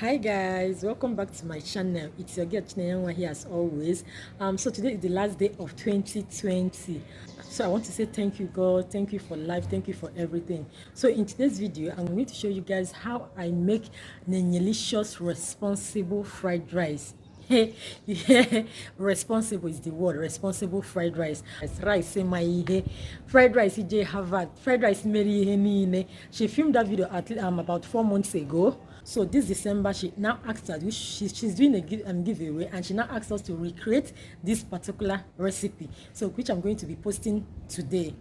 Hi guys, welcome back to my channel. It's your girl NWANYI here as always. So today is the last day of 2020. So I want to say thank you God, thank you for life, thank you for everything. So in today's video I'm going to show you guys how I make Nenyelicious responsible fried rice. Yeah, responsible is the word. Responsible fried rice. Rice my fried rice Harvard. Fried rice Mary. She filmed that video at about 4 months ago. So this December she now asked us, she's doing a giveaway, and she now asked us to recreate this particular recipe, so which I'm going to be posting today.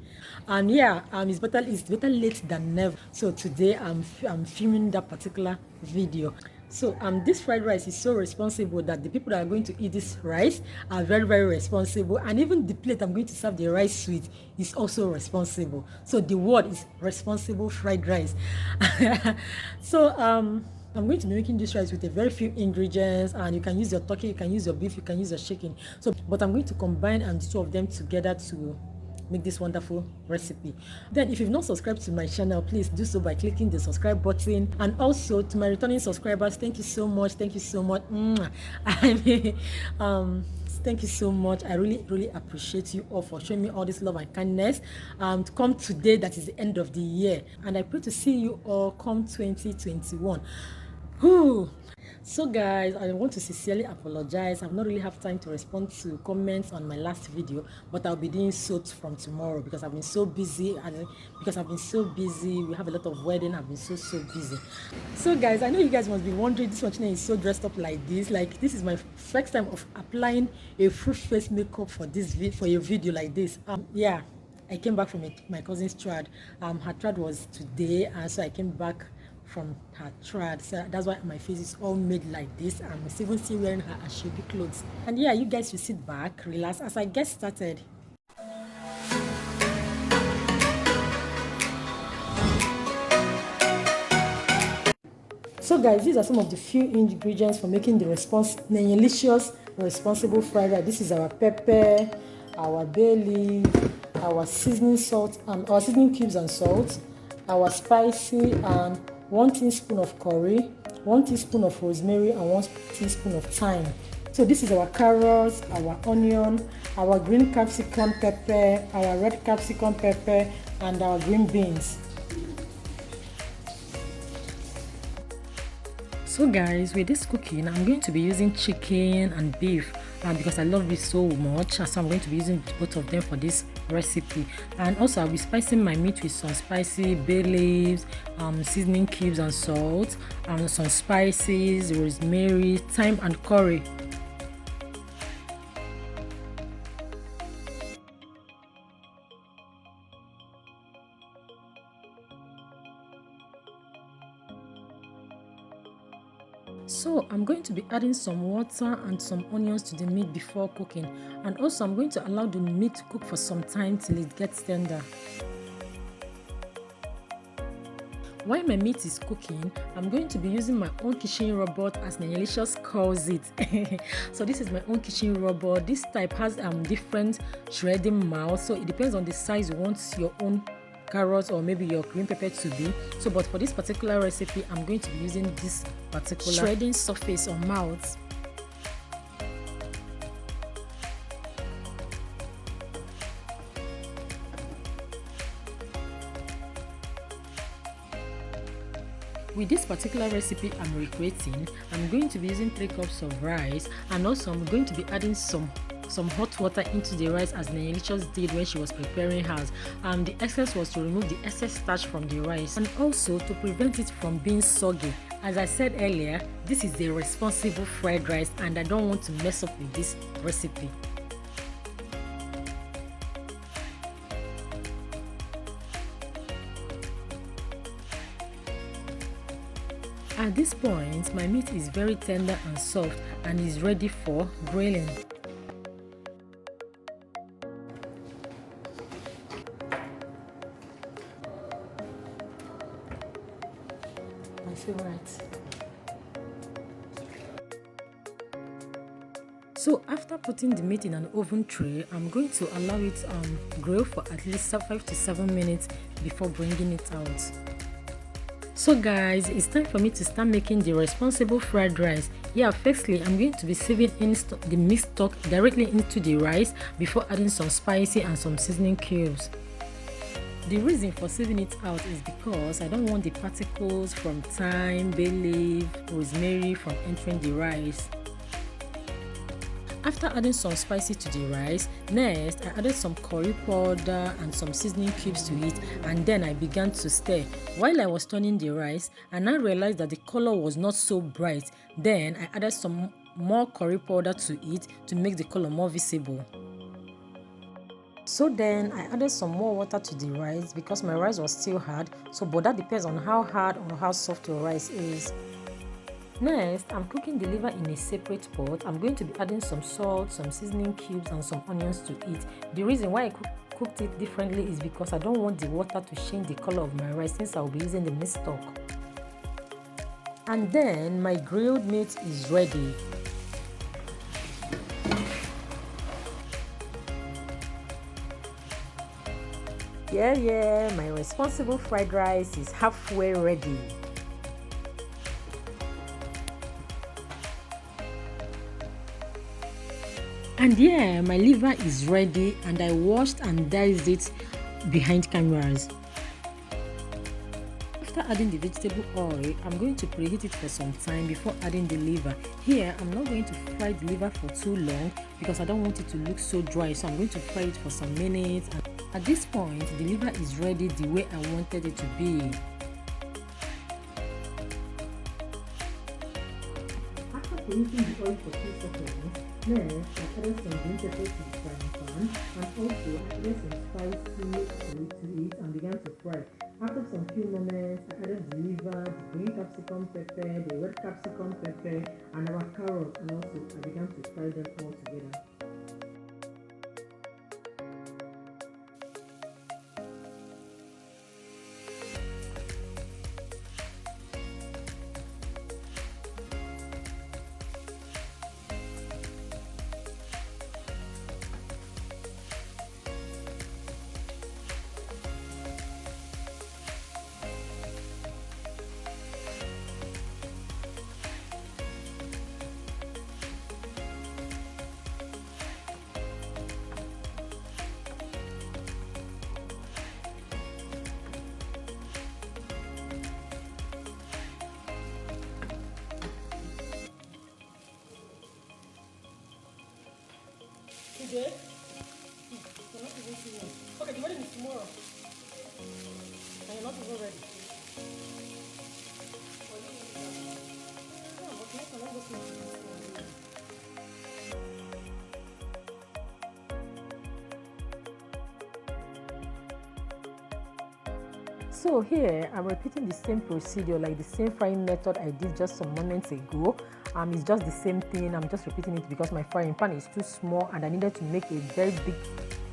And yeah, it's better late than never. So today I'm filming that particular video. So this fried rice is so responsible that the people that are going to eat this rice are very, very responsible, and even the plate I'm going to serve the rice with is also responsible. So the word is responsible fried rice. So I'm going to be making this rice with a very few ingredients, and you can use your turkey, you can use your beef, you can use your chicken. So but I'm going to combine the two of them together to make this wonderful recipe. Then if you've not subscribed to my channel, please do so by clicking the subscribe button. And also to my returning subscribers, thank you so much, thank you so much. Thank you so much. I really appreciate you all for showing me all this love and kindness to come today, that is the end of the year, and I pray to see you all come 2021. Whew. So guys, I want to sincerely apologize. I've not really have time to respond to comments on my last video, but I'll be doing so from tomorrow because I've been so busy. We have a lot of wedding. I've been so busy. So guys, I know you guys must be wondering, this one is so dressed up like this. Like, this is my first time of applying a full face makeup for a video like this. Yeah, I came back from my cousin's trad. Her trad was today, and so I came back from her trad, so that's why my face is all made like this. I'm even still wearing her ashebi clothes. And yeah, you guys should sit back, relax as I get started. So guys, these are some of the few ingredients for making the Nenyelicious responsible fried rice. This is our pepper, our bay leaf, our seasoning salt, our seasoning cubes and salt, our spicy, and 1 teaspoon of curry, 1 teaspoon of rosemary, and 1 teaspoon of thyme. So this is our carrots, our onion, our green capsicum pepper, our red capsicum pepper, and our green beans. So guys, with this cooking, I'm going to be using chicken and beef because I love it so much, so I'm going to be using both of them for this recipe. And also I'll be spicing my meat with some spicy bay leaves, seasoning cubes and salt, and some spices, rosemary, thyme, and curry. So I'm going to be adding some water and some onions to the meat before cooking, and also I'm going to allow the meat to cook for some time till it gets tender. While my meat is cooking, I'm going to be using my own kitchen robot, as Nenyelicious calls it. So this is my own kitchen robot. This type has different shredding mouths, so it depends on the size you want your own carrots or maybe your green pepper to be. So but for this particular recipe, I'm going to be using this particular shredding surface or mouths. With this particular recipe I'm recreating, I'm going to be using 3 cups of rice, and also I'm going to be adding some hot water into the rice, as Nenyelicious did when she was preparing hers. The essence was to remove the excess starch from the rice, and also to prevent it from being soggy. As I said earlier, this is a responsible fried rice, and I don't want to mess up with this recipe. At this point, my meat is very tender and soft and is ready for grilling. My favorite. So after putting the meat in an oven tray, I'm going to allow it grill for at least 5 to 7 minutes before bringing it out. So guys, it's time for me to start making the responsible fried rice. Yeah, firstly, I'm going to be sieving in the mixed stock directly into the rice before adding some spicy and some seasoning cubes. The reason for sieving it out is because I don't want the particles from thyme, bay leaf, rosemary from entering the rice. After adding some spicy to the rice, next I added some curry powder and some seasoning cubes to it, and then I began to stir. While I was turning the rice, I now realized that the color was not so bright. Then I added some more curry powder to it to make the color more visible. So then I added some more water to the rice because my rice was still hard, but that depends on how hard or how soft your rice is. Next, I'm cooking the liver in a separate pot. I'm going to be adding some salt, some seasoning cubes and some onions to it. The reason why I cooked it differently is because I don't want the water to change the color of my rice since I'll be using the mixed stock. And then my grilled meat is ready. Yeah, my responsible fried rice is halfway ready. And yeah, my liver is ready and I washed and diced it behind cameras. After adding the vegetable oil, I'm going to preheat it for some time before adding the liver. Here, I'm not going to fry the liver for too long because I don't want it to look so dry, so I'm going to fry it for some minutes. And at this point, the liver is ready the way I wanted it to be. After preheating the oil for 2 seconds, next, I added some green pepper to the frying pan and also I added some spicy to it and began to fry. After some few moments, I added the liver, the green capsicum pepper, the red capsicum pepper and our carrot, and also I began to fry them all together. Today? You're not even serious. Okay, the wedding is tomorrow. And you're not even ready. So here, I'm repeating the same procedure, like the same frying method I did just some moments ago. It's just the same thing. I'm just repeating it because my frying pan is too small and I needed to make a very big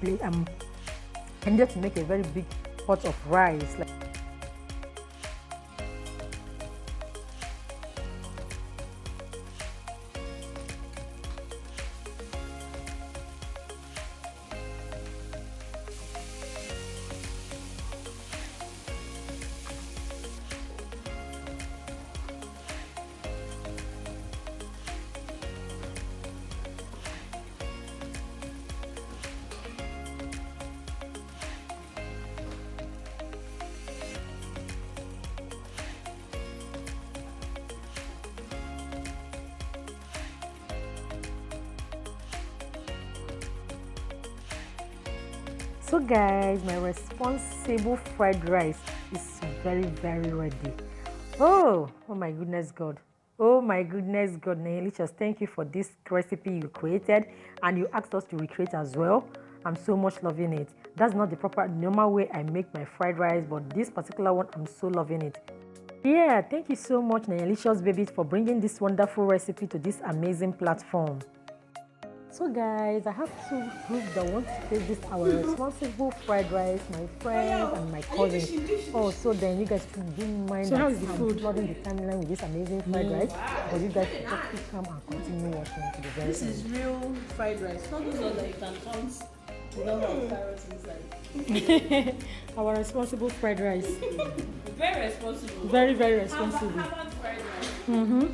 plate. I needed to make a very big pot of rice. So guys, my responsible fried rice is very ready. Oh my goodness God. Oh my goodness God, Nenyelicious, thank you for this recipe you created and you asked us to recreate as well. I'm so much loving it. That's not the normal way I make my fried rice, but this particular one, I'm so loving it. Yeah, thank you so much, Nenyelicious baby, for bringing this wonderful recipe to this amazing platform. So guys, I have two groups that want to taste this our responsible fried rice, my friends and my cousins. Oh, so then you guys don't mind that I'm flooding the timeline with this amazing fried rice, but you guys should come and continue watching to the very end. This is real fried rice, not those ones that you can count You don't have carrots inside. Our responsible fried rice. Very responsible. Very, very responsible. How about fried rice? Mm-hmm.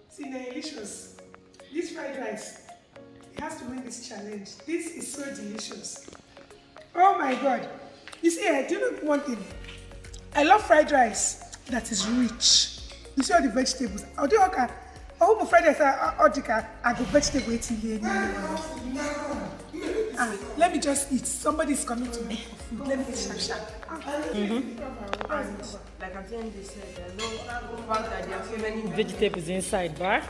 See, Nenyelicious, this fried rice, it has to win this challenge. This is so delicious. Oh my God. You see, I do not want it. I love fried rice that is rich. You see all the vegetables. I'll do okay. Oh, my fried rice, I go vegetable eating here. Let me just eat. Somebody's coming to me for food. Let me eat sharp. And like I'm saying, they said there's no fact that there are so many Vegetables inside, bar.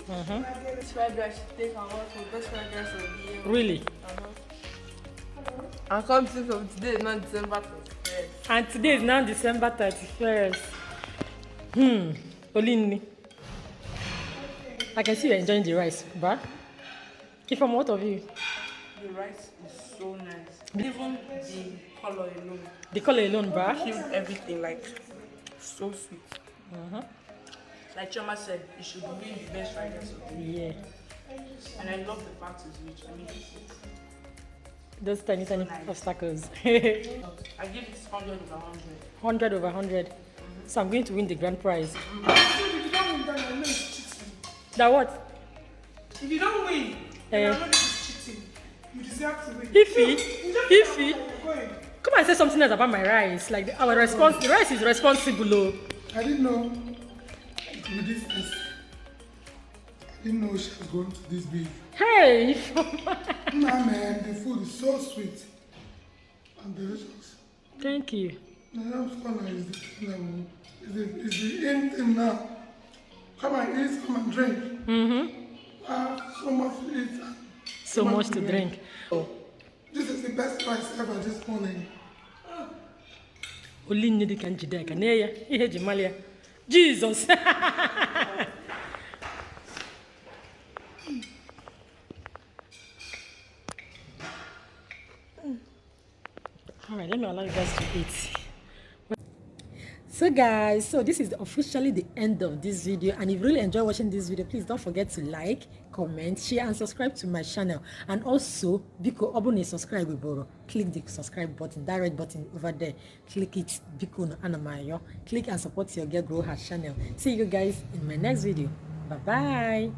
This fried rice take our work for best fried rice of the year. Really? And come to think of today is not December 31st. And today is now December 31st. Olini. I can see you're enjoying the rice, bar. If I'm what of you? The rice is so nice. Even the color alone. The color alone, bar. Killed everything, like so sweet. Like Choma said, it should be the best fried rice of the year. Yeah. And I love the fact it's rich. I mean, Those tiny, tiny obstacles. I give it 100 over 100. 100 over 100. So I'm going to win the grand prize. If you don't win, then I know it's cheating. That what? If you don't win, then I know this is cheating. You deserve to win. Ify. Go ahead. Come and say something else about my rice. Like our response, the rice is responsible. Oh. I didn't know with this test. I didn't know she was going to this big. Hey! Nah, man, the food is so sweet and delicious. Thank you. Now, corner is the thing that will, is the in thing now. Come and eat, come and drink. So much to eat. And So much to drink. Oh. This is the best rice ever this morning. Olini di kan jide ka neya ihe jimalia. Jesus. All right, let me allow you guys to eat. So guys, so this is officially the end of this video, and if you really enjoy watching this video, please don't forget to like, comment, share and subscribe to my channel. And also, biko obone subscribe boro, click the subscribe button, that red button over there, click it, biko no anamayo, click and support your girl grow her channel. See you guys in my next video. Bye bye.